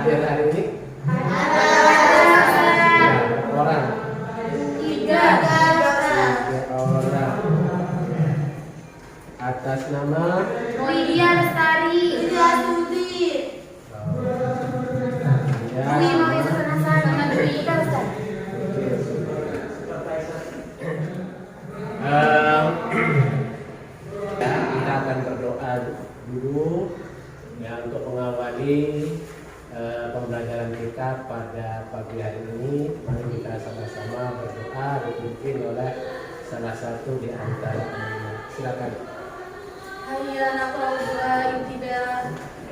hadir hari ini? Orang. 3 orang. Atas nama Widya Lestari. Widya Studi. Kita akan berdoa dulu ya untuk mengawali pembelajaran kita pada pagi hari ini. Mari kita sama-sama berdoa dipimpin oleh salah satu di antara teman-teman. Silakan.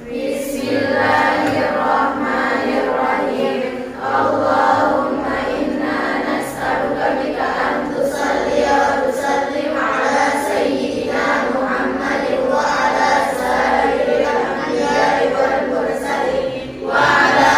Bismillahirrahmanirrahim. Allahumma inna nas'aluka bika an tusalli wa tusallim ala sayyidina Muhammadin wa ala sa'iril anbiya'i wal mursalin wa ala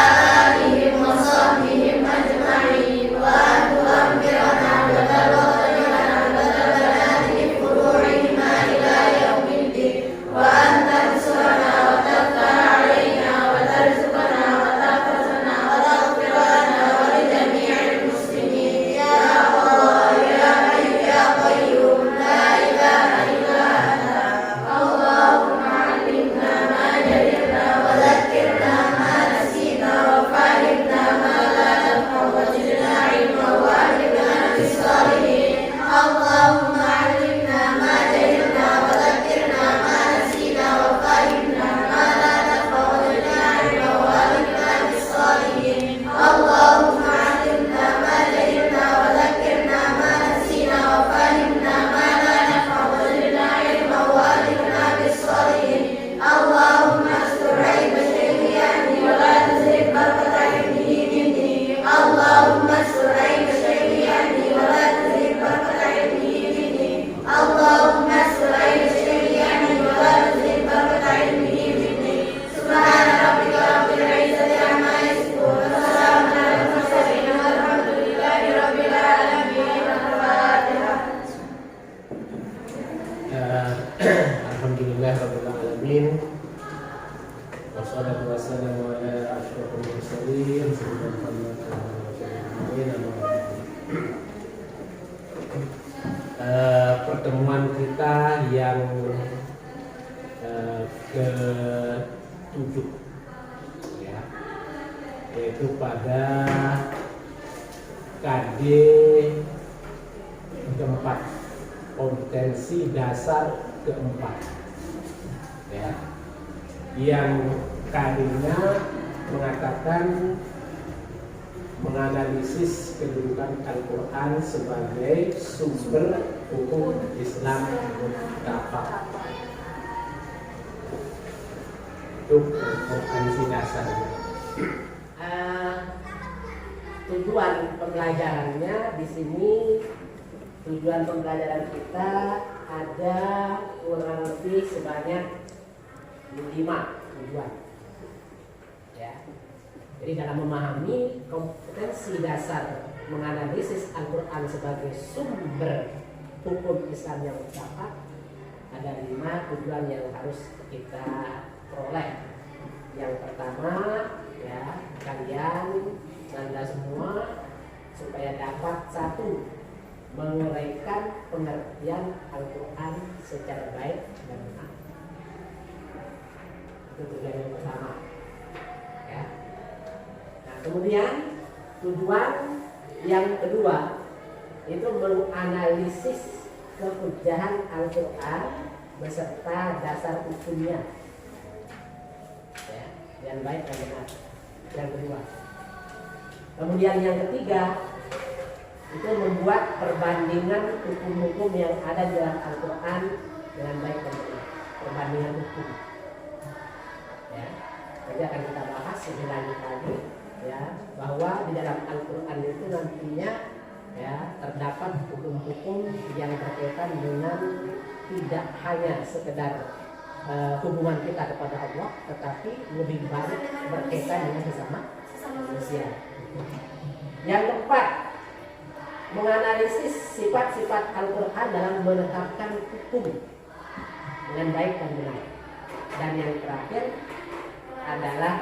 alihim wa sahbihim ajma'in wa an tu'amirana wa tawaffana wa tabarana bi furu'ihima ila yaumiddin wa an tansurana wa taftar alaina wa tarzuqana wa tahfazana wa taghfir lana wa li jami'il muslimin ya Allah ya Hayyu ya Qayyum la ilaha illa anta Allahumma 'allimna ma jahilna wa dhakkirna ma nasina wa fahimna ma la naf'u wa zidna 'ilma wa ahlina bis-salihin Allahumma 'allimna ma jahilna wa dhakkirna ma nasina wa fahimna ma la naf'u wa zidna 'ilma wa ahlina bis-salihin Allahumma 'allimna ma jahilna wa dhakkirna ma nasina wa fahimna ma la naf'u wa zidna 'ilma wa ahlina bis-salihin Allahumma astur 'aiba syai'ani wa la tuzigh barakata 'ilmihi minni Allahumma astur 'aiba syai'ani wa la tuzigh barakata 'ilmihi minni Allahumma astur 'aiba syai'ani wa la tuzigh barakata 'ilmihi minni Subhana rabbika rabbil 'izzati 'amma yasifun wa salamun 'alal mursalin walhamdulillahi rabbil 'alamin. Al-Fatihah. Alhamdulillah rabbil alamin. Wassalatu wassalamu ala asyrofil mursalin sayyidina Muhammad wa ala alihi wa sahbihi. Pertemuan kita yang ke-7 ya, yaitu pada KD keempat, kompetensi dasar keempat ya, yang KD-nya mengatakan menganalisis kedudukan Al-Quran sebagai sumber hukum Islam mutlak. Itu kompetensi dasarnya. Tujuan pembelajarannya di sini, tujuan pembelajaran kita ada kurang lebih sebanyak 5 tujuan. Ya. Jadi dalam memahami kompetensi dasar menganalisis Al-Quran sebagai sumber hukum Islam yang mutlak, ada 5 tujuan yang harus kita peroleh. Yang pertama, ya, kalian Anda semua supaya dapat satu, menguraikan pengertian Al-Quran secara baik dan benar. Itu tujuan yang pertama. Ya. Nah, kemudian tujuan yang kedua itu menganalisis kehujjahan Al-Quran beserta dasar hukumnya. Ya, yang baik dan benar. Yang kedua. Kemudian yang ketiga itu membuat perbandingan hukum-hukum yang ada di dalam Al-Quran dengan baik dan benar. Perbandingan hukum. Ya, nanti akan kita bahas lebih lanjut lagi, ya, bahwa di dalam Al-Quran itu nantinya ya terdapat hukum-hukum yang berkaitan dengan tidak hanya sekedar hubungan kita kepada Allah, tetapi lebih banyak berkaitan dengan sesama manusia. Yang keempat, menganalisis sifat-sifat Al-Quran dalam menetapkan hukum dengan baik dan benar. Dan yang terakhir adalah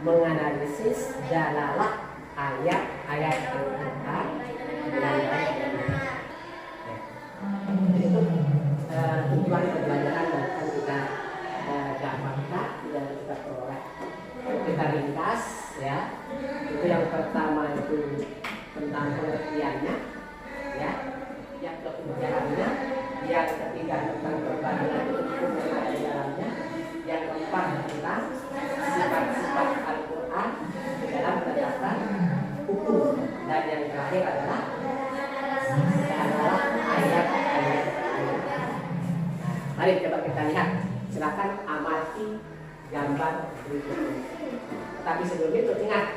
menganalisis dalalah ayat-ayat Al-Quran dengan baik dan benar. Itu tujuan pembelajaran yang akan kita dapatkan dan kita peroleh. Kita ringkas ya. Itu yang pertama itu tentang pengertiannya, ya. Yang kehujahannya, yang ketiga tentang perbandingan hukum yang ada di dalamnya, yang keempat tentang sifat-sifat Al-Quran di dalam penetapan hukum, dan yang terakhir adalah ayat-ayat. Mari coba kita lihat. Silakan amati gambar berikut ini. Tapi sebelum itu ingat,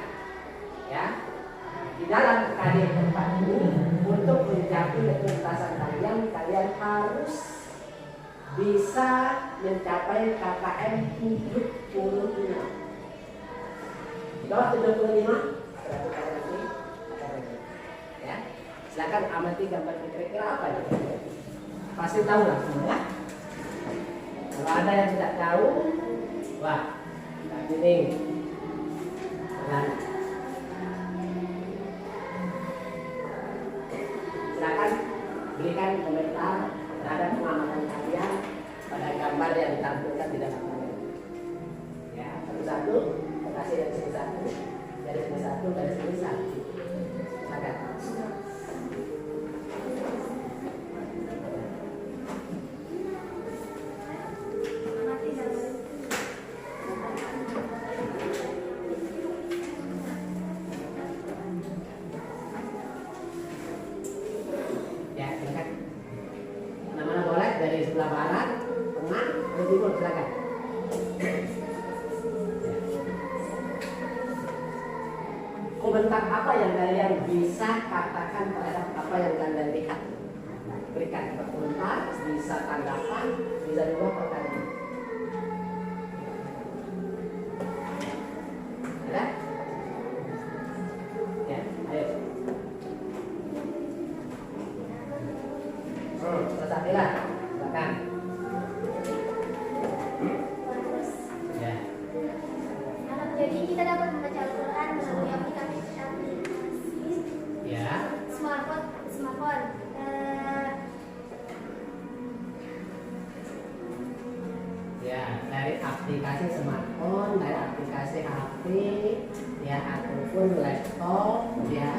ya, di dalam karir tempat ini untuk mencapai ketuntasan kalian harus bisa mencapai KKM 75. Di bawah 75, ya. Silakan amati gambar kira-kira apa ini. Pasti tahu lah semua. Kalau ada yang tidak tahu, wah, ini silakan berikan komentar terhadap pengamatan kalian pada gambar yang ditampilkan di dalam kamera. Ya, satu-satu, kasih dari sini satu, dari sini satu, dari sini satu. Silakan. Dari sebelah barat, tengah, dan timur, silakan. Komentar apa yang kalian bisa katakan terhadap apa yang kalian lihat? Berikan komentar, bisa tanggapan, bisa juga pertanyaan. Ada? Ya, ayo. Selesailah. Silakan. Ya. Jadi kita dapat membaca Al-Quran melalui aplikasi Ya. smartphone. Ya, dari aplikasi smartphone, dari aplikasi HP, ya, ataupun laptop, ya,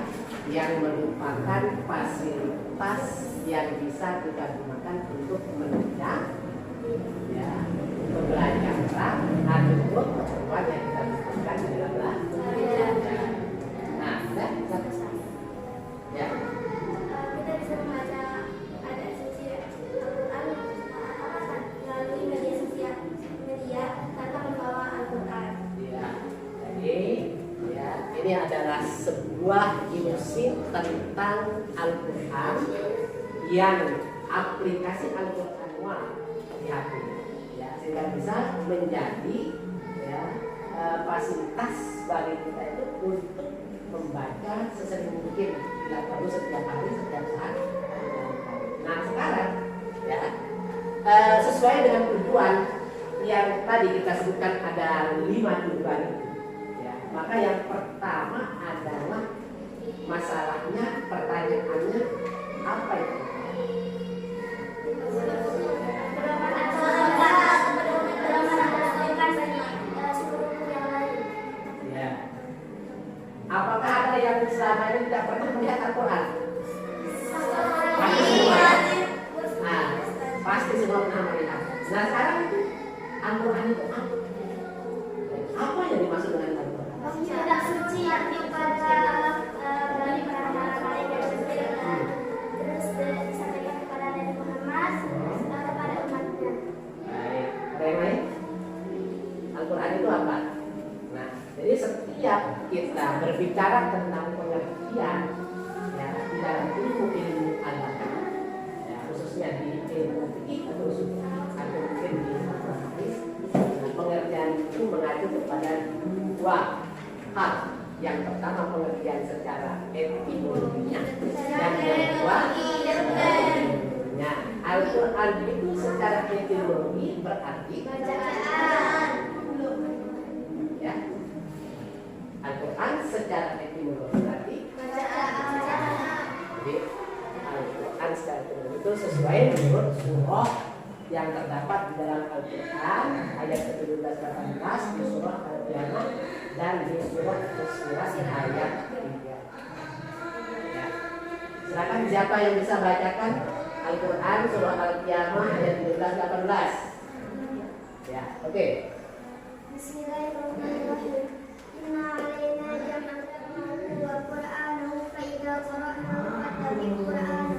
yang merupakan fasilitas yang bisa kita gunakan untuk menunjang, ya, pembelajaran ataupun pertemuan yang kita butuhkan di dalam belajar. Nah, ya. Kita bisa membaca ada sesi Al-Quran melalui media sosial tanpa membawa Al-Quran. Ya, jadi ya, ini adalah sebuah ilusi tentang Al-Quran yang aplikasi Al-Quran di HP, ya, sehingga bisa menjadi, ya, fasilitas bagi kita itu untuk membaca sesering mungkin, bila perlu setiap hari, setiap saat. Nah sekarang, ya, sesuai dengan tujuan yang tadi kita sebutkan ada 5 tujuan, ya, maka yang pertama adalah masalahnya, pertanyaannya apa itu? Ya. Apakah ada yang selama ini tidak pernah melihat Al-Quran? Pasti semua. Nah, pasti semua pernah melihat. Nah sekarang itu Al-Quran itu apa? Apa yang dimaksud dengan Al-Quran? Kitab suci yang dibaca dari para malaikat terus disampaikan kepada Nabi Muhammad kepada umatnya. Baik, ada yang lain? Al-Quran itu apa? Nah, jadi setiap kita berbicara tentang pengertian, ya, di dalam ilmu agama, ya, khususnya di ilmu fikih atau usul atau mungkin di hadis, pengertian itu mengacu kepada 2 hal. Yang pertama pengertian secara etimologinya, dan yang kedua Al-Quran itu secara etimologi berarti Bacaan. ya, secara etimologi berarti jadi Al-Quran secara etimologi itu sesuai menurut surah yang terdapat di dalam Al-Quran ayat 17-18 di surah Al-Qiyamah dan di surah Fussilat ayat 3. Ya. Silakan siapa yang bisa bacakan Al-Quran surah Al-Qiyamah ayat 17-18. Ya, oke. Bismillahirrahmanirrahim. Inna alaina jam'ahu wa qur'anahu fa idza qara'nahu fattabi' qur'an.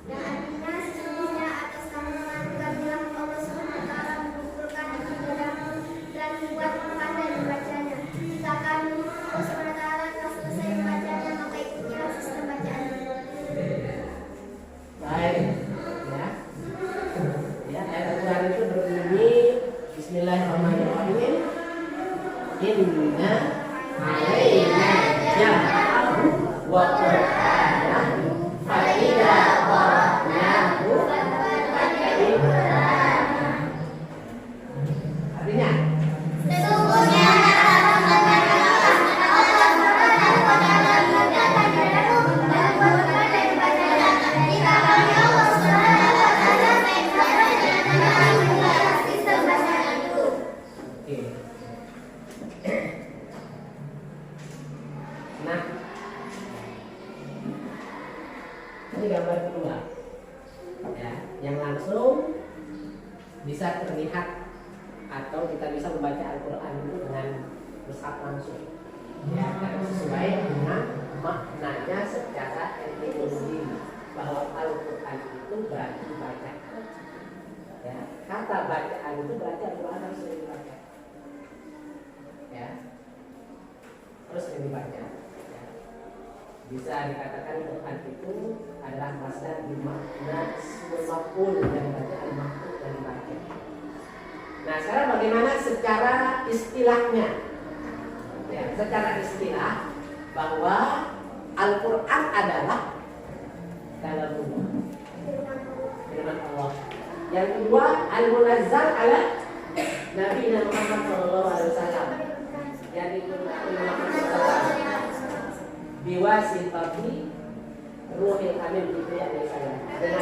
Dan artinya sesungguhnya atas nama kamilah Allah Subhanahu wa taala mengumpulkan ibadah dan membuat pandai membacanya. Jika kami Allah Subhanahu wa taala telah selesai membacanya, maka ikutilah sistem bacaan. Baik. Ya. Ya, ayat Al-Quran itu berbunyi Bismillahirrahmanirrahim. Inna alaina jam'ahu wa qur'anahu fa idza qara'nahu fattabi' qur'anahu. Artinya Sesungguhnya nah, ini gambar kedua, ya, yang langsung bisa terlihat atau kita bisa membaca Al-Quran itu dengan mushaf langsung, ya, karena sesuai dengan maknanya secara etimologi bahwa Al-Quran itu berarti baca, ya, kata bacaan itu berarti Al-Quran harus dibaca, ya, terus dibaca. Bisa dikatakan Quran itu adalah masdar bermakna maf'ul yang berarti al-maf'ul yang dibaca. Nah, sekarang bagaimana secara istilahnya? Ya, secara istilah bahwa Al-Quran adalah kalamullah, firman Allah. Yang kedua, al-munazzal ala Nabi Muhammad SAW yang diturunkan oleh Muhammad SAW biwasitati Ruhil Amin Jibril alaihissalam dengan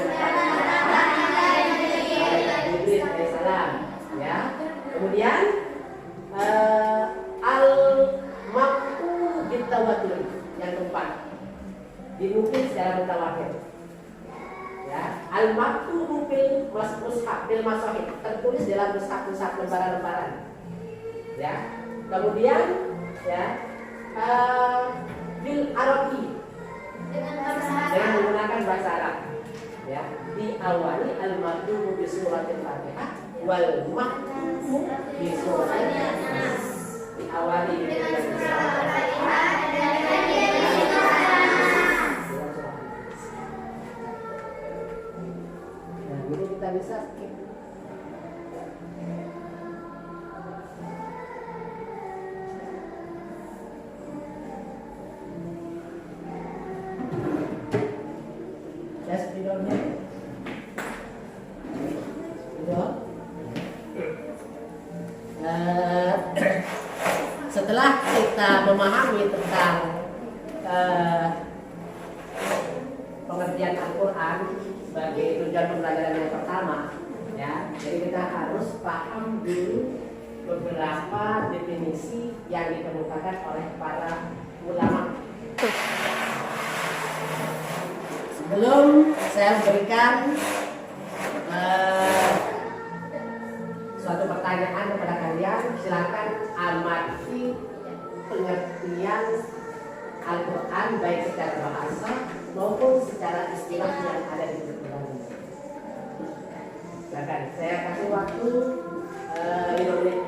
Jibril alaihissalam, ya. Kemudian al-maqtu bitawatur yang keempat dinukil secara mutawatir, ya. Al-maqtu bil mushaf bil masahif tertulis dalam mushaf lembaran-lembaran, ya. Kemudian, ya, bil Arabi dengan menggunakan bahasa Arab, ya, diawali al-maktubu bi suratil Fatihah wal maktubu bi suratil Nas, diawali dengan surah Al-Fatihah dan ini kita bisa skip. Setelah kita memahami tentang pengertian Al-Quran sebagai tujuan pembelajaran yang pertama, ya, jadi kita harus paham dulu beberapa definisi yang dikemukakan oleh para ulama. Sebelum saya berikan suatu pertanyaan kepada kalian, silakan amati pengertian Al-Quran baik secara bahasa maupun secara istilah yang ada di Al-Quran. Silakan, saya kasih waktu 5 menit.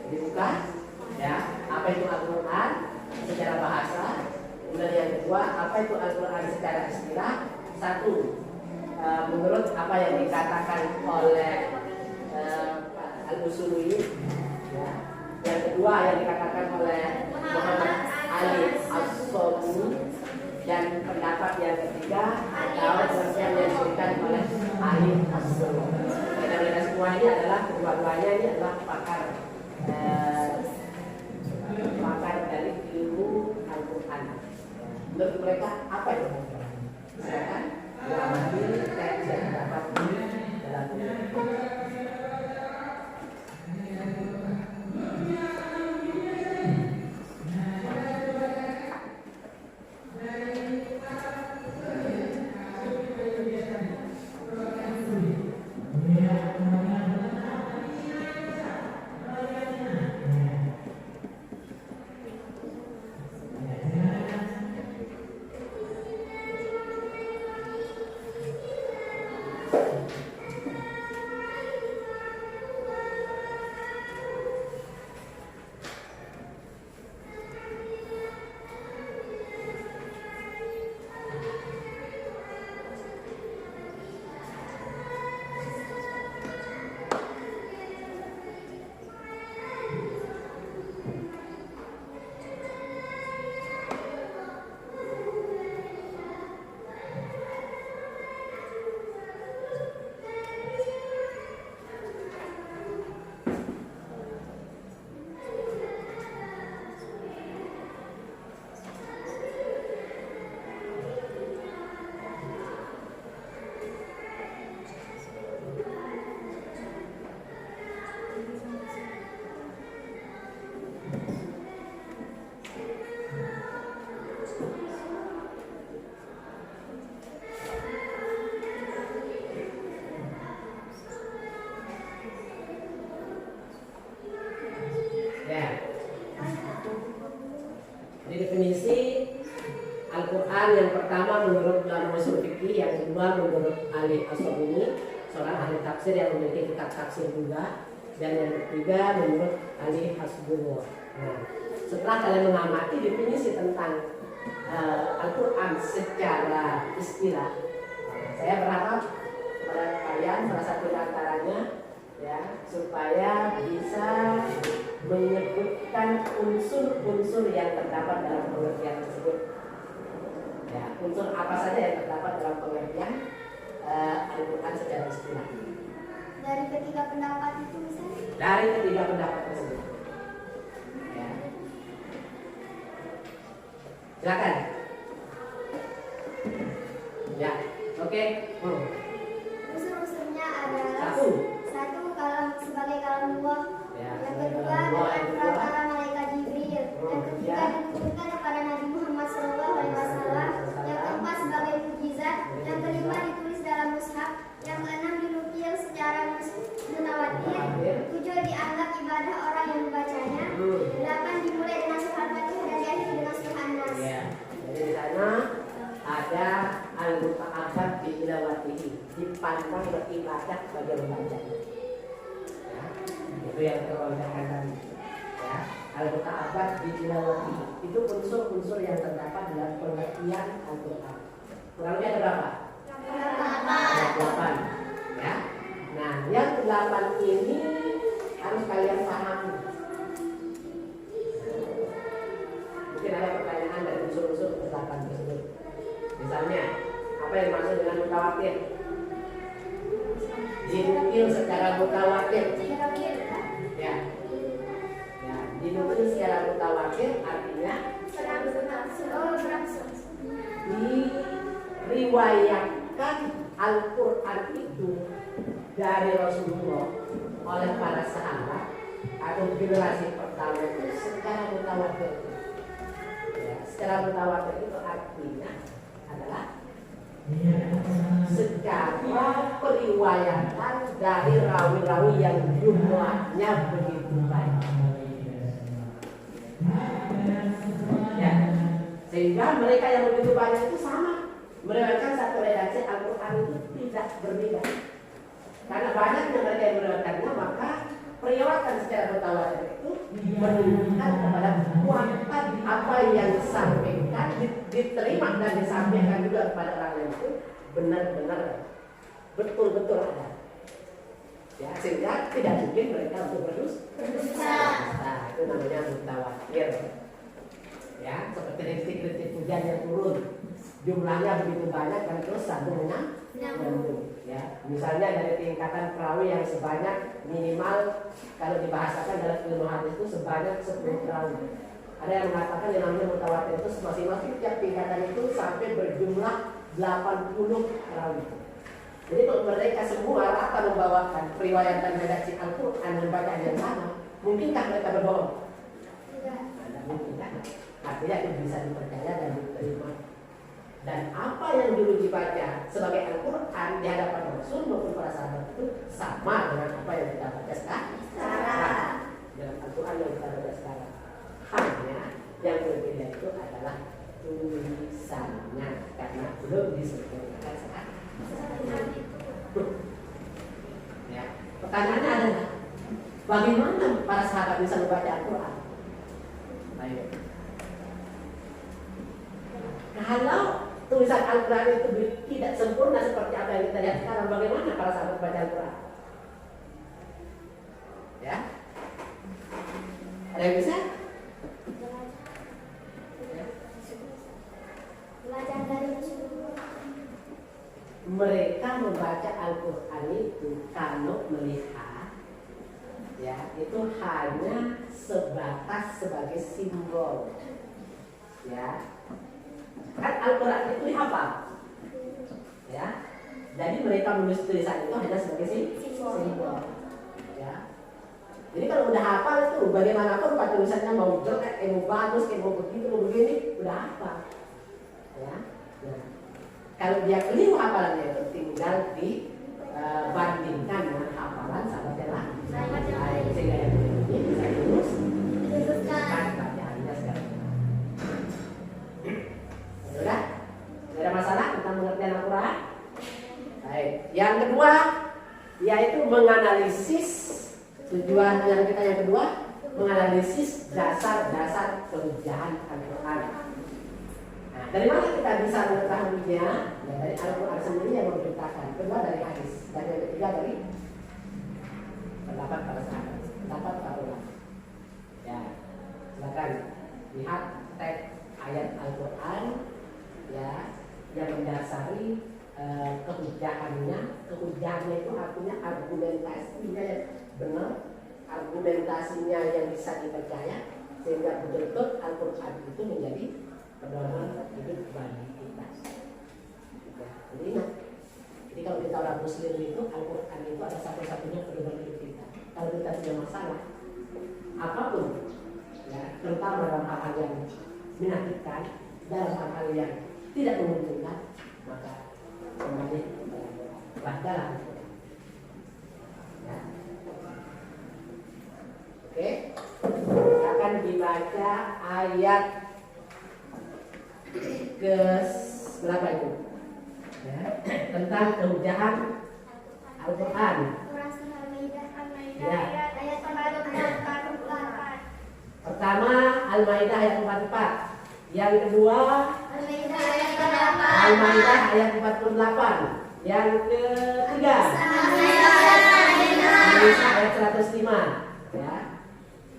Dibuka, ya, apa itu Al-Quran secara bahasa. Kemudian yang kedua, apa itu Al-Quran secara istilah. Satu, menurut apa yang dikatakan oleh Al-Usuli, ya. Yang kedua yang dikatakan oleh Muhammad Ali As-Sobuni, dan pendapat yang ketiga atau pengertian yang diberikan oleh Ali As-Sobuni. Mereka semua ini adalah kedua-duanya ini adalah pakar definisi Al-Quran yang pertama menurut ulama usul fikih, yang kedua menurut ahli astronomi, seorang ahli tafsir yang memiliki kitab tafsir juga, dan yang ketiga menurut ahli hasbullah. Nah, setelah kalian mengamati definisi tentang Al-Quran secara istilah, saya berharap kepada kalian salah satu di antaranya ya, supaya bisa menyebutkan unsur-unsur yang terdapat dalam pengertian tersebut. Ya, unsur apa saja yang terdapat dalam pengertian Al-Quran secara istilah. Dari ketiga pendapat itu misalnya? Dari ketiga pendapat tersebut. Ya. Silakan. Ya, oke. Unsur-unsurnya adalah Satu, kalam sebagai kalamullah. ya, Yang kedua adalah perantara malaikat Jibril. Yang ketiga diturunkan kepada Nabi Muhammad SAW. Yang keempat sebagai mukjizat. Yang kelima ditulis dalam mushaf. Yang keenam dinukil secara mutawatir. 7 dianggap ibadah orang yang membacanya. 8 dimulai dengan surah Al-Fatihah dan diakhiri dengan surah An-Nas. ya. Jadi di sana ada al-muta'abbad bi tilawatihi, dipandang beribadah bagi membacanya. Ya, itu yang terwajibkan tadi. Ya, al-muta'abbad bi tilawatihi itu unsur-unsur yang terdapat dalam pengertian Al-Quran. Kurang lebih ada berapa? 8. Ya. Nah, yang 8 ini harus kalian pahami. Mungkin ada pertanyaan dari unsur-unsur ketetapan tersebut. Misalnya, apa yang dimaksud dengan mutawatir? Dinukil secara mutawatir. Ya. Ya, dinukil secara mutawatir artinya diriwayatkan Al-Quran itu dari Rasulullah oleh para sahabat atau generasi pertama itu secara mutawatir. Ya, secara mutawatir itu artinya adalah secara periwayatan dari rawi-rawi yang jumlahnya begitu banyak. Ya, sehingga mereka yang begitu banyak itu sama meriwayatkan satu redaksi Al-Quran itu tidak berbeda. Karena banyaknya mereka yang meriwayatkannya, maka periwayatan secara mutawatir itu menunjukkan kepada kualitas apa yang disampaikan, diterima dan disampaikan juga kepada orang lain itu benar-benar betul-betul ada. Ya, sehingga tidak mungkin mereka untuk berdusta. Nah, itu namanya mutawatir. Ya, seperti rintik-rintik hujan yang turun, jumlahnya begitu banyak dan terus sambungnya nyambung. Ya, misalnya dari tingkatan perawi yang sebanyak minimal kalau dibahasakan dalam ilmu hadis itu sebanyak 10 perawi. Ada yang mengatakan yang namanya mutawatir itu masing-masing tiap tingkatan itu sampai berjumlah 80 perawi. Jadi kalau mereka semua rata membawakan periwayatan redaksi Al-Quran dan bacaan yang sama, mungkinkah mereka berbohong? Tidak mungkin kan? Artinya itu bisa dipercaya dan diterima. Dan apa yang dulu dibaca sebagai Al-Quran di hadapan Rasul maupun para sahabat itu sama dengan apa yang kita baca sekarang. Dalam Al-Quran yang kita baca sekarang. Hanya yang berbeda itu adalah tulisannya, karena belum disempurnakan sekarang. Ya. Pertanyaannya adalah bagaimana para sahabat bisa membaca Al-Quran? Ayo. Kalau tulisan Al-Quran itu tidak sempurna seperti apa yang kita lihat sekarang, bagaimana para sahabat membaca Al-Quran? Ya, ada yang bisa? Belajar dari Rasulullah. Mereka membaca Al-Quran itu kalau melihat, ya, itu hanya sebatas sebagai simbol, ya. Kan Al-Quran itu dihafal, ya. Jadi mereka menulis tulisan itu hanya sebagai simbol, ya. Jadi kalau udah hafal itu bagaimanapun pak tulisannya mau jelek, mau bagus, mau begitu, mau begini, udah hafal, ya. Nah, kalau dia keliru hafalannya itu tinggal dibandingkan dengan hafalan sahabat yang lain, sehingga yang ini bisa terus bacaannya sekarang. menganalisis tujuan yang kita yang kedua, menganalisis dasar-dasar kehujahan Al-Quran. Nah, dari mana kita bisa mengetahuinya? Ya, dari Al-Quran sendiri yang memberitakan. Kedua dari hadis, dan yang ketiga dari pendapat para sahabat, pendapat para ulama. Ya, silakan lihat teks ayat Al-Quran ya yang mendasari kehujahannya. Kehujahannya itu artinya argumentasinya yang benar, argumentasinya yang bisa dipercaya, sehingga betul-betul Al-Quran itu menjadi pedoman hidup bagi kita. Ya, jadi ingat, jadi kalau kita orang Muslim itu Al-Quran itu ada satu-satunya pedoman hidup kita. Kalau kita punya masalah apapun, ya, terutama dalam hal yang menyakitkan, dalam hal yang tidak menguntungkan, maka semuanya bacalah. Ya. Oke, akan dibaca ayat ke berapa itu? Ya, tentang kehujahan Al-Quran. Ya. Pertama Al-Maidah ayat 44. Yang kedua Al-Maidah ayat 48. Yang ketiga An-Nisa ayat 105. Ya.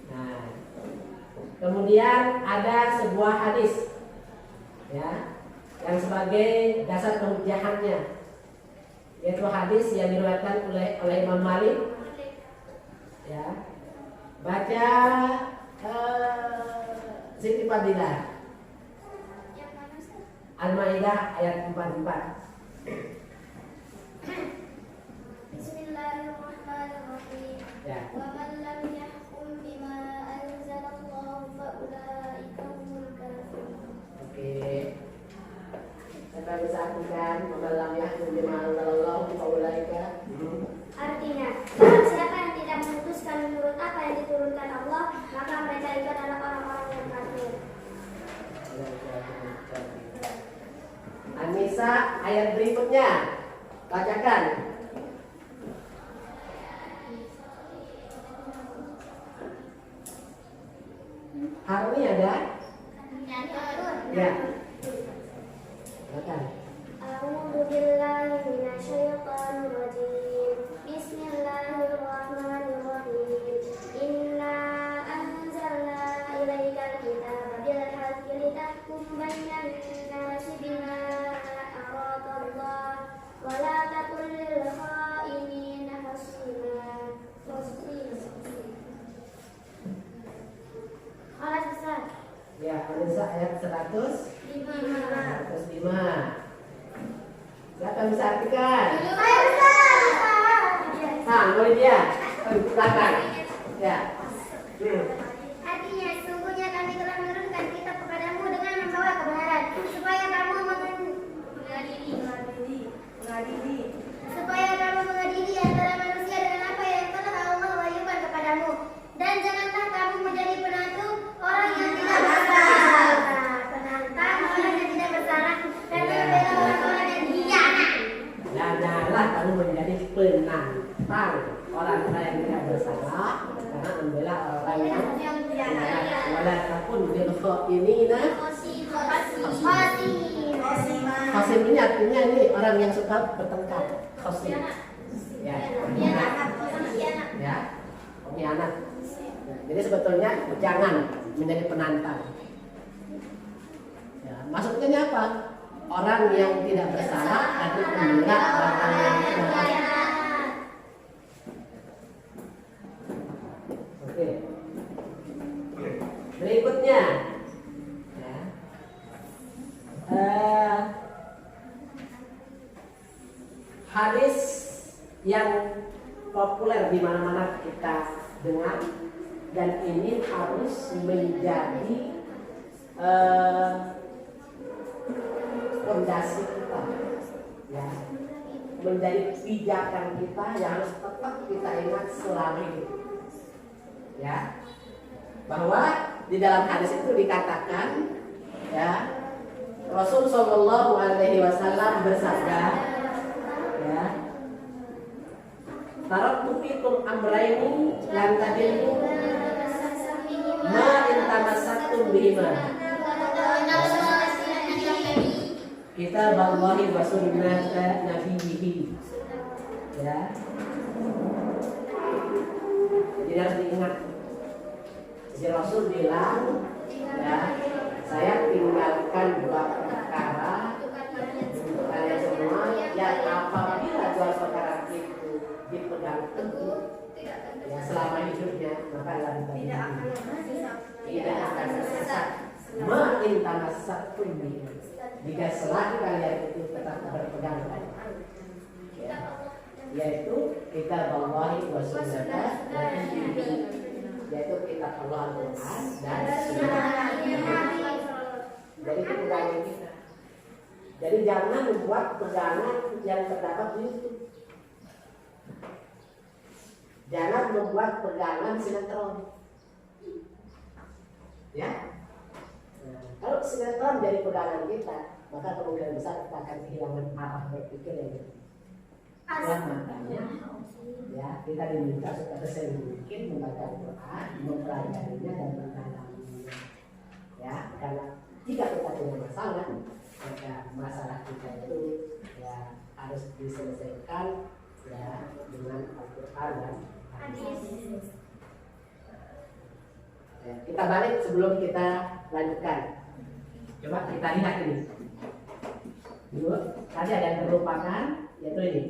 Nah, kemudian ada sebuah hadis ya yang sebagai dasar kehujahannya, yaitu hadis yang diriwayatkan oleh Imam Malik. Ya, baca Siti Fadilah Al-Maidah ayat 44. Bismillahirrahmanirrahim. Ya. Wa man lam yahkum bima anzalallahu fa ulaika humul kafirun. Oke. Kita bisa artikan wa man lam yahkum bima anzalallahu fa ulaika. Artinya, barang siapa yang tidak memutuskan menurut apa yang diturunkan Allah, maka mereka itu adalah orang-orang yang kafir. An-Nisa ayat berikutnya, bacakan. Haruni ada? Ya. Bacakan. A'udzu billahi minasyaitonir rajim. Bismillahirrahmanirrahim. Inna anzalna ilaikal kitaba bil haqqi litahkum bainan nasi bima aradallah wa la takun lil kha'inina hasima. Ya, An-Nisa ayat 105. Siapa bisa artikan? Nah, boleh dia. Silakan. Ya. Artinya, sungguhnya kami telah menurunkan kitab kepadamu dengan membawa kebenaran, supaya kamu mengadili antara manusia dengan apa yang telah Allah wahyukan kepadamu, dan janganlah kamu menjadi penentu orang yang tidak bersalah, dan membela orang-orang yang hianat. Janganlah kamu menjadi penantang orang-orang yang tidak bersalah, karena membela orang yang hianat. Walaupun bil khainina Khosim ini artinya ini orang yang suka bertengkar. Khosim. Ya. Ya. Pengkhianat. Jadi sebetulnya jangan menjadi penantang. Ya, maksudnya apa? Orang yang tidak bersalah tapi membela orang yang bersalah. Oke. Berikutnya. Ya. Hadis yang populer di mana-mana kita dengar, dan ini harus menjadi fondasi kita, ya, menjadi pijakan kita yang harus tetap kita ingat selama hidup, ya, bahwa di dalam hadis itu dikatakan, ya, Rasul Shallallahu Alaihi Wasallam bersabda, ya, taraktu fikum amraini lan tadillu ma in tamassaktum bihima kitaballahi wa sunnata nabiyhi. Ya. Jadi harus diingat. Jadi Rasul bilang, ya, saya tinggalkan dua perkara untuk kalian semua yang apabila dua perkara itu dipegang teguh, ya, selama hidupnya maka tidak akan tersesat. Ma in tamassaktum bihi, jika selagi kalian itu tetap berpegang teguh, ya, yaitu kitab Allah wa sunnah, yaitu kitab Allah Al-Quran dan sunnah. Jadi itu pegangan kita. Jadi jangan membuat pegangan yang terdapat di YouTube. Jangan membuat pegangan sinetron. Ya. Nah, kalau sinetron jadi pegangan kita, maka kemungkinan besar kita akan kehilangan arah berpikir yang benar. Dan makanya, ya, kita diminta supaya sesering mungkin membaca Al-Quran, mempelajarinya dan mendalaminya. Ya, karena jika kita punya masalah, maka masalah kita itu ya harus diselesaikan ya dengan Al-Quran dan hadis. Ya, kita balik sebelum kita lanjutkan. Coba kita lihat ini. Dulu tadi ada yang terlupakan, yaitu ini.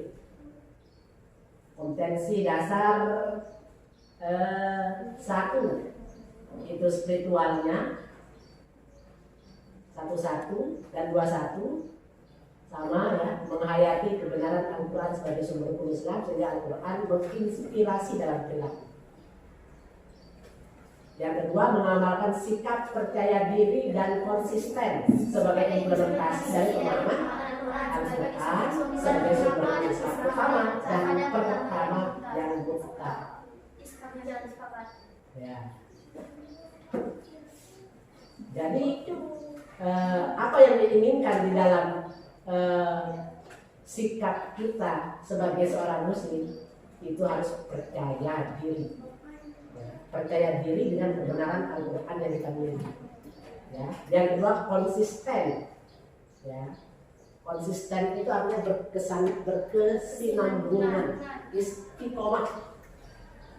Kompetensi dasar 1 itu spiritualnya 11 dan 21 sama ya, menghayati kebenaran Al-Quran sebagai sumber hukum Islam sehingga Al-Quran menginspirasi dalam perilaku. Yang kedua, mengamalkan sikap percaya diri dan konsisten sebagai implementasi dari pemahaman Al-Quran sebagai sumber hukum Islam pertama dan pertama yang buka. Ya. Jadi apa yang diinginkan di dalam sikap kita sebagai seorang muslim itu harus percaya diri. Percaya diri dengan kebenaran Al-Quran yang kita miliki. Ya. Yang kedua, konsisten. Ya. Konsisten itu artinya berkesinambungan, istiqomah.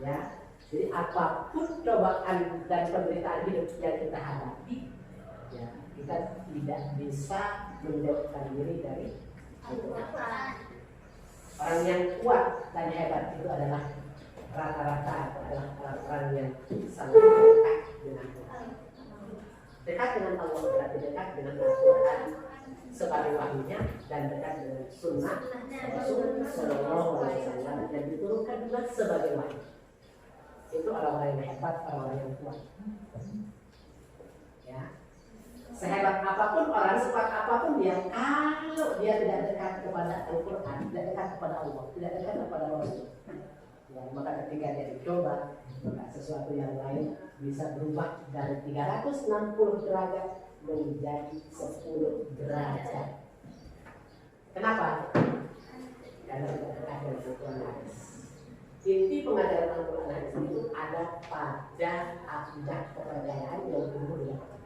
Ya. Jadi apapun cobaan dan penderitaan hidup yang kita hadapi, ya, kita tidak bisa menjauhkan diri dari Al-Quran. Orang yang kuat dan hebat itu adalah rata-rata adalah orang-orang yang sangat dekat dengan Tuhan. Dekat dengan Allah berarti dekat dengan Al-Quran sebagai wahyunya dan dekat dengan sunnah Rasul Sallallahu Alaihi Wasallam yang diturunkan juga sebagai wahyu. Itu orang-orang yang hebat, orang-orang yang kuat. Ya, sehebat apapun orang, sekuat apapun dia, kalau dia tidak dekat kepada Al-Quran, tidak dekat kepada Allah, tidak dekat kepada Rasul, ya, maka ketika dia dicoba, maka sesuatu yang lain bisa berubah dari 360 derajat menjadi 10 derajat. Kenapa? Karena tidak dekat dengan Al-Quran hadis. Inti pengajaran Al-Quran hadis itu ada pada akidah kepercayaan yang tumbuh di dalam.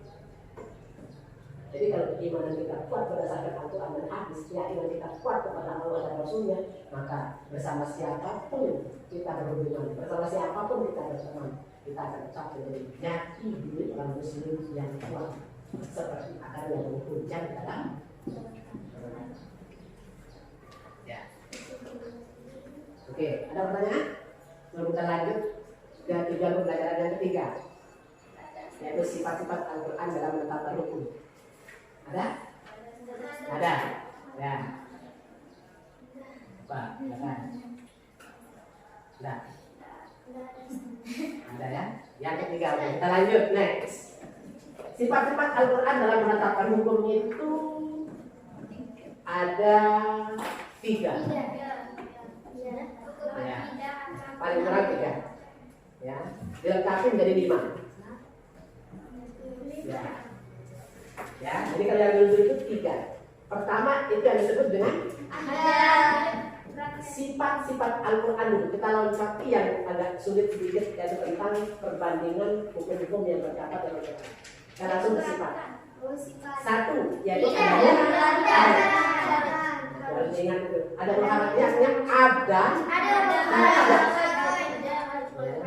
Jadi kalau keimanan kita kuat berdasarkan Al-Quran dan hadis, keyakinan kita kuat kepada Allah dan Rasulnya, maka bersama siapapun kita berhubungan, bersama siapapun kita berteman, kita akan tetap menjadi jati diri orang muslim yang kuat, seperti akar yang menghujam dalam. Ya. Oke, ada pertanyaan? Sebelum kita lanjut ke tujuan pembelajaran yang ketiga, yaitu sifat-sifat Al-Quran dalam menetapkan hukum. Ada? Ada? Ya. Apa? Ada? Ada? Ada ya? Yang ketiga, kita lanjut, next. Sifat-sifat Al-Quran dalam menetapkan hukum itu ada 3. Ya. Paling kurang 3. Ya. Dilengkapi menjadi 5. Ya. Ya, jadi kalau yang dulu itu 3. Pertama itu yang disebut dengan sifat-sifat Al-Quran dulu. Kita loncati yang agak sulit sedikit, yaitu tentang perbandingan hukum-hukum yang terdapat dalam Al-Quran. Kita langsung ke sifat. Satu, yaitu harus ingat itu. Ada muharafnya ada.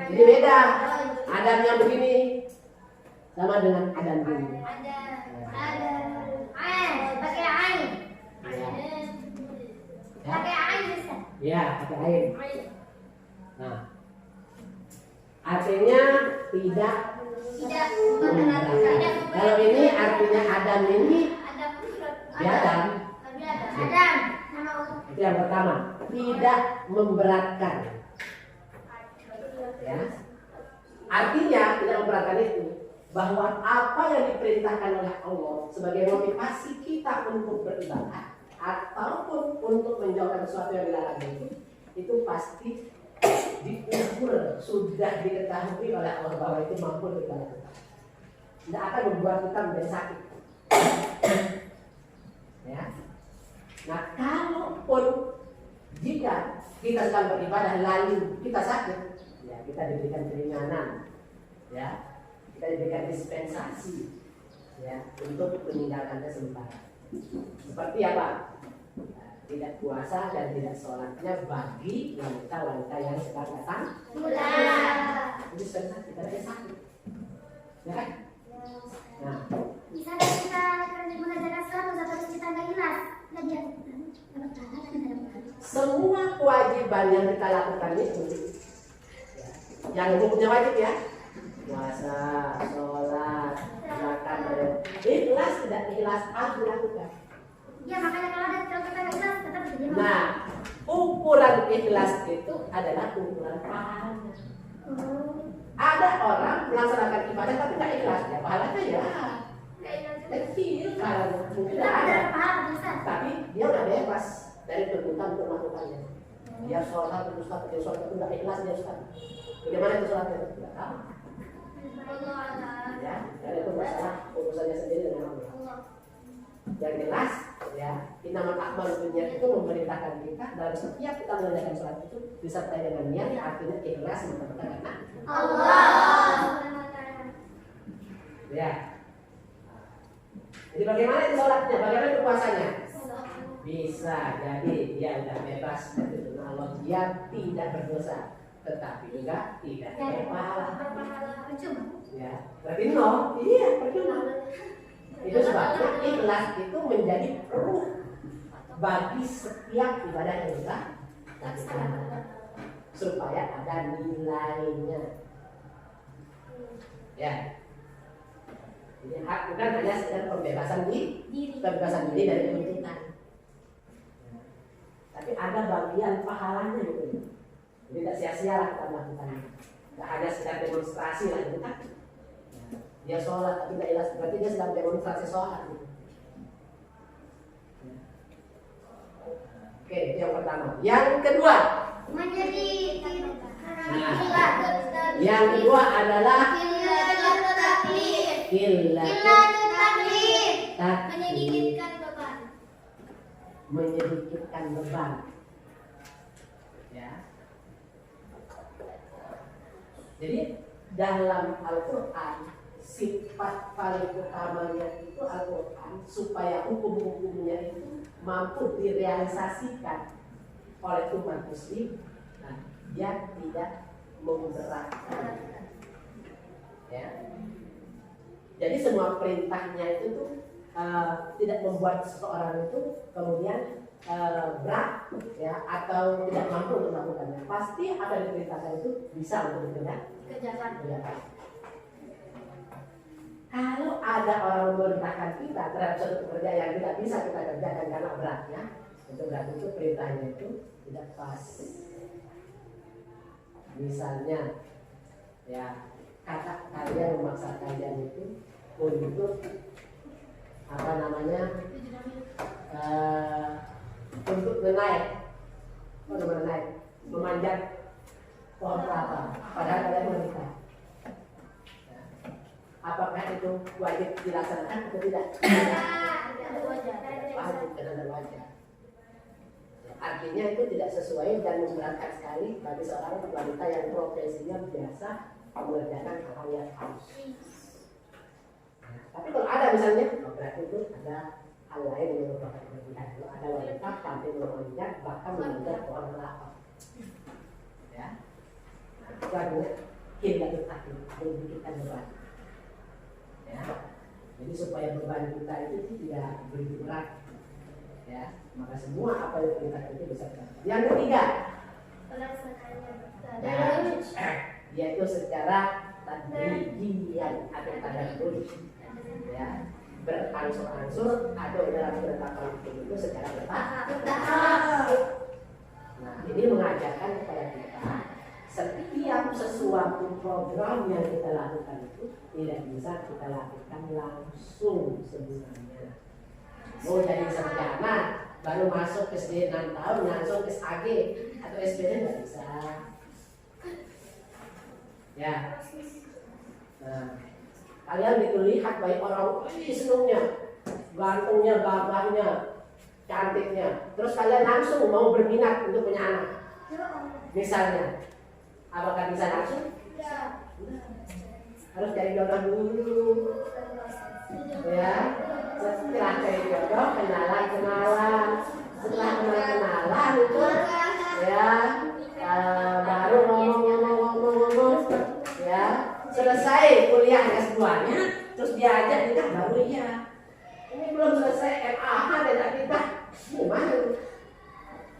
Jadi beda. Adam yang begini sama dengan Adam begini. Ya, pakai ain. Nah, artinya tidak. Kalau ini artinya Adam ini, ya Adam. Itu yang pertama, tidak memberatkan. Ya, artinya tidak memberatkan itu bahwa apa yang diperintahkan oleh Allah sebagai motivasi kita untuk beribadah ataupun untuk menjauhkan sesuatu yang dilarang itu pasti diukur, sudah diketahui oleh Allah bahwa itu mampu kita lakukan. Tidak akan membuat kita menjadi sakit. Ya. Nah, kalaupun jika kita sedang beribadah lalu kita sakit, ya kita diberikan keringanan, ya kita diberikan dispensasi, ya untuk meninggalkannya sementara. Seperti apa? Tidak puasa dan tidak sholatnya bagi wanita-wanita yang sedang datang bulan. Itu sedang kita ada sakit, ya kan? Nah, bisa kita mengajarkan sholat atau kita nggak ikhlas, semua kewajiban yang kita lakukan itu, ya, yang hukumnya wajib ya, puasa, sholat, zakat, ikhlas tidak ikhlas harus dilakukan. Ya makanya kalau kita nggak ikhlas tetap jadi. Nah, ukuran ikhlas itu adalah ukuran pahala. Ada orang melaksanakan ibadah tapi nggak ikhlas, ya pahalanya ya kecil, pahalanya mungkin ada, tapi dia udah bebas dari tuntutan untuk melakukannya. Dia sholat, Ustaz, dia sholat itu nggak ikhlas dia Ustaz. Bagaimana itu sholatnya? Tidak tahu. Ya, karena itu masalah urusannya sendiri dengan Allah. Yang jelas, ya, innamal a'malu binniyat itu memerintahkan kita dalam setiap kita mengerjakan sholat itu disertai dengan niat, artinya ikhlas benar-benar karena Allah. Ya. Jadi bagaimana itu sholatnya? Bagaimana itu puasanya? Bisa jadi dia sudah bebas dari tuntutan Allah, dia tidak berdosa, tetapi juga tidak berpahala. Ya, berarti no, iya percuma. Itu sebabnya ikhlas itu menjadi ruh bagi setiap ibadah yang kita lakukan supaya ada nilainya. Ya. Jadi bukan hanya sekedar pembebasan diri dari tuntutan. Tapi ada bagian pahalanya gitu. Jadi tidak sia-sia lah kita melakukannya. Tidak hanya sekedar demonstrasi lah gitu kan. Dia sholat tapi tidak ikhlas, berarti dia sedang demonstrasi sholat. Oke, itu yang pertama. Yang kedua, menjadi yang kedua adalah menyedikitkan beban. Ya. Jadi dalam Al-Quran sifat paling utamanya itu Al-Quran supaya hukum-hukumnya itu mampu direalisasikan oleh umat muslim, nah, dia tidak memberatkan. Ya. Jadi semua perintahnya itu tuh tidak membuat seseorang itu kemudian berat, ya, atau tidak mampu untuk melakukannya. Pasti apa yang diperintahkan itu bisa untuk dikerjakan. Kalau ada orang memerintahkan kita terhadap suatu pekerjaan yang tidak bisa kita kerjakan karena beratnya, itu berarti itu perintahnya itu tidak pas. Misalnya, ya, kata kalian memaksa kalian itu untuk apa namanya, untuk menaik, memanjat pohon kelapa, padahal kalian menikah. Apakah itu wajib dilaksanakan atau tidak? Wajib dan ada wajib. artinya itu tidak sesuai dan memberatkan sekali bagi seorang wanita yang profesinya biasa mengerjakan hal-hal yang halus. Tapi kalau ada misalnya, berarti itu ada hal lain yang merupakan kelebihan. Kalau ada wanita tampil memanjat bahkan memanjat orang lapar, ya, itu artinya hilatul taklim, membikin beban, ya. Jadi supaya beban kita itu tidak begitu berat, ya, maka semua apa yang kita itu bisa tercapai. Yang ketiga, yaitu secara tadrijian atau tadarruj, ya, berangsur-angsur atau dalam penetapan itu secara bertahap. Nah, ini mengajarkan kepada kita setiap sesuatu program yang kita lakukan itu tidak bisa kita lakukan langsung sebenarnya. Mau jadi sarjana baru masuk ke SD 6 tahun langsung ke SAG atau SPD nggak bisa. Ya. Nah, kalian dilihat baik orang senangnya, gantengnya, gagahnya, cantiknya. Terus kalian langsung mau berminat untuk punya anak. Misalnya, apakah bisa langsung? Harus cari jodoh dulu. Ya, setelah cari jodoh, kenalan. Setelah kenalan itu, ya, baru ngomong, ya. Selesai kuliah S2-nya, terus diajak nikah baru iya. Ini belum selesai MAH dan tak nikah, gimana?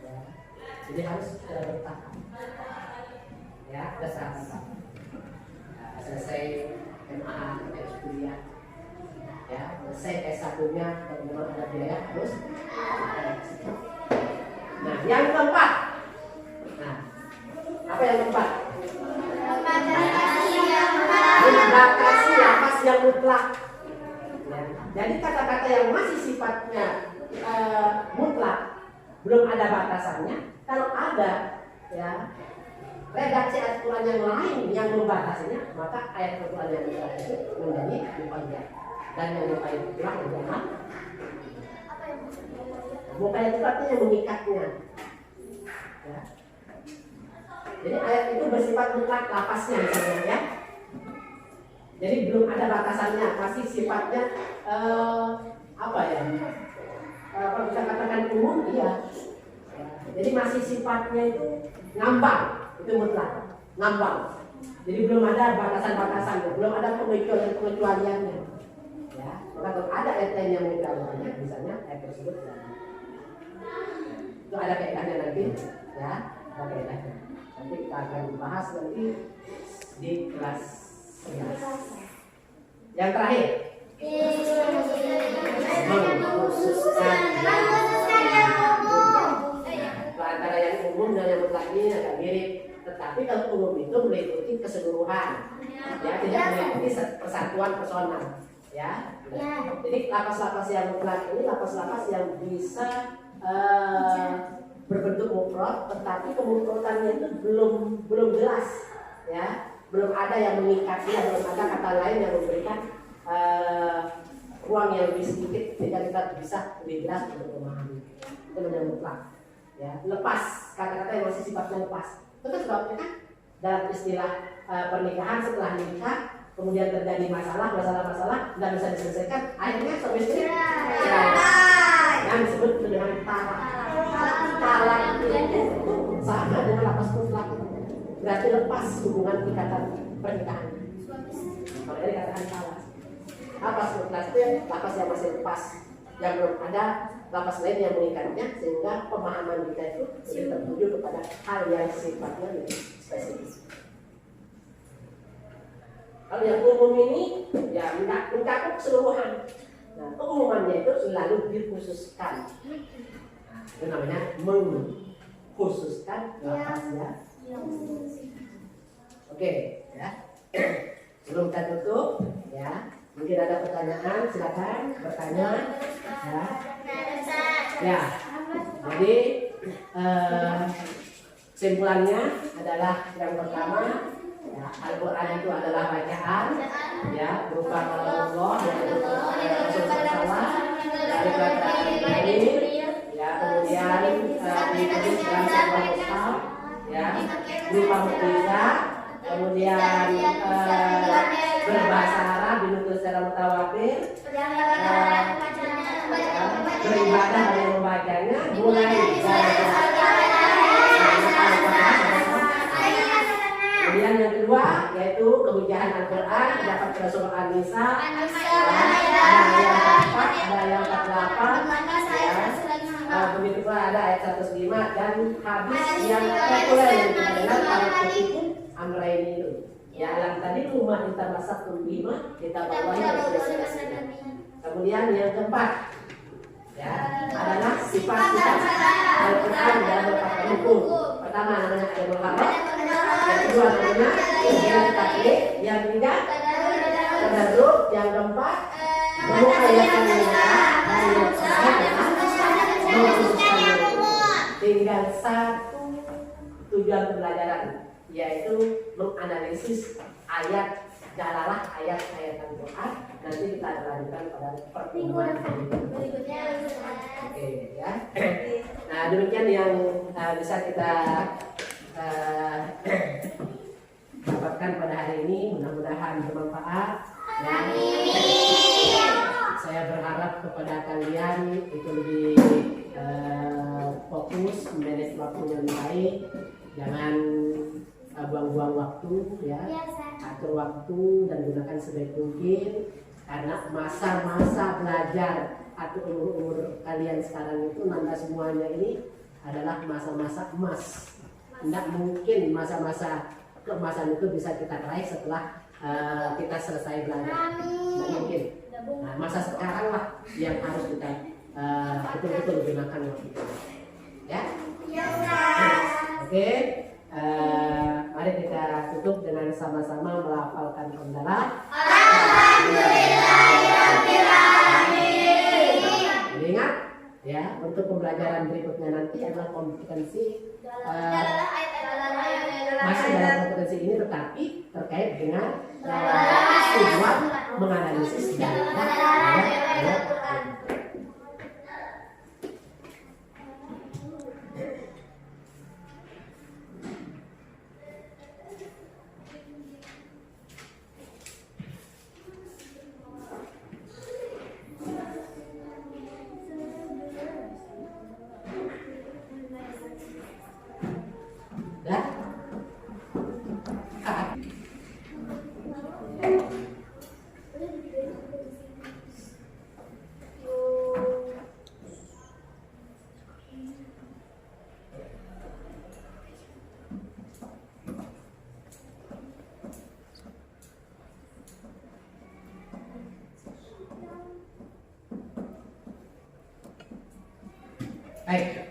Ya. Jadi harus bertahap. Ya, ada sahabat. Ya, selesai MAH, terus kuliah. Ya, selesai S1-nya, dan memang ada biaya terus. Nah, yang keempat. Nah, apa yang keempat? Membatasi lapas yang mutlak. Ya. Jadi kata-kata yang masih sifatnya mutlak, belum ada batasannya. Kalau ada, ya, redaksi Al-Quran yang lain yang membatasinya, maka ayat Al-Quran yang mutlak itu menjadi muqayyad. Dan yang muqayyad itulah yang jangan. Muqayyad itu artinya mengikatnya. Ya. Jadi ayat itu bersifat mutlak lapasnya misalnya, ya. Jadi belum ada batasannya, masih sifatnya apa ya? Kalau kita katakan umum, iya. Jadi masih sifatnya itu ngambang, itu mutlak, ngambang. Jadi belum ada batasan-batasannya, belum ada pengecualiannya. Ya, maka kalau ada ayat lain yang mengecualikannya, misalnya ayat tersebut, itu ada kaitannya nanti, ya, ada kaitannya. Nanti kita akan bahas nanti di kelas 11. Yang terakhir, mengkhususkan antara yang umum dan yang mutlak ini agak mirip. Tetapi kalau umum itu meliputi keseluruhan, ya, tidak meliputi persatuan personal, ya. Jadi lapas-lapas yang mutlak ini lapas-lapas yang bisa berbentuk mufrad, tetapi kemufradannya itu belum jelas, ya. Belum ada yang mengikatnya, belum ada kata lain yang memberikan ruang yang lebih sedikit sehingga kita bisa lebih jelas untuk memahami. Itu namanya mutlak, ya. Lepas, kata-kata yang masih sifatnya lepas. Itu kan sebabnya kan dalam istilah pernikahan, setelah nikah kemudian terjadi masalah tidak bisa diselesaikan, akhirnya suami istri yang disebut dengan talak. Talak itu sama dengan lapas mutlak. Berarti lepas hubungan ikatan pernikahan. Makanya dikatakan talak. Lapas mutlak itu lapas yang masih lepas, yang belum ada lapas lain yang mengikatnya, sehingga pemahaman kita itu lebih tertuju kepada hal yang sifatnya lebih spesifik. Kalau yang umum ini ya mencakup keseluruhan. Nah, keumumannya itu selalu dikhususkan. Nah, itu namanya mengkhususkan lapasnya. Oke, ya. Sebelum kita tutup, ya. Mungkin ada pertanyaan, silakan bertanya. Ya. Ya. Jadi kesimpulannya adalah yang pertama, ya, Al-Quran itu adalah bacaan, ya, berupa Allah dan Rasulullah dari kata ini, ya, kemudian lupa bisa, kemudian berbahasa Arab dinutur secara mutawatir, beribadah dan membacanya, mulai kemudian yang kedua yaitu kehujahan Al-Quran dapat pada surah An-Nisa ada yang 48 begitu pula ada ayat 105 dan hadis yang populer yang kita dengar pada kutipu Amraini itu ya yang tadi rumah kita masak lima kita bawahi. Kemudian yang keempat ya adalah sifat-sifat Al-Quran dalam beberapa hukum. Pertama namanya al-muharram, yang kedua namanya yang taklid, yang ketiga tadarruk, yang keempat menguayatkan tinggal satu tujuan pembelajaran yaitu menganalisis ayat dalalah ayat-ayat Al-Quran. Nanti kita lanjutkan pada pertemuan berikutnya. Oke ya. Nah demikian yang bisa kita dapatkan pada hari ini. Mudah-mudahan bermanfaat. Ya. Saya berharap kepada kalian itu lebih fokus manage waktunya lebih baik. Jangan buang-buang waktu ya. Atur waktu dan gunakan sebaik mungkin karena masa-masa belajar atau umur-umur kalian sekarang itu nanda semuanya ini adalah masa-masa emas. Tidak mungkin masa-masa keemasan itu bisa kita raih setelah kita selesai belajar. Tidak mungkin. Nah, masa sekarang lah yang harus kita betul-betul gunakan waktu itu. Ya. Oke. Mari kita tutup dengan sama-sama melafalkan hamdalah. Ingat ya, untuk pembelajaran berikutnya nanti adalah kompetensi masih dalam kompetensi ini tetapi terkait dengan tujuan menganalisis data. Baik.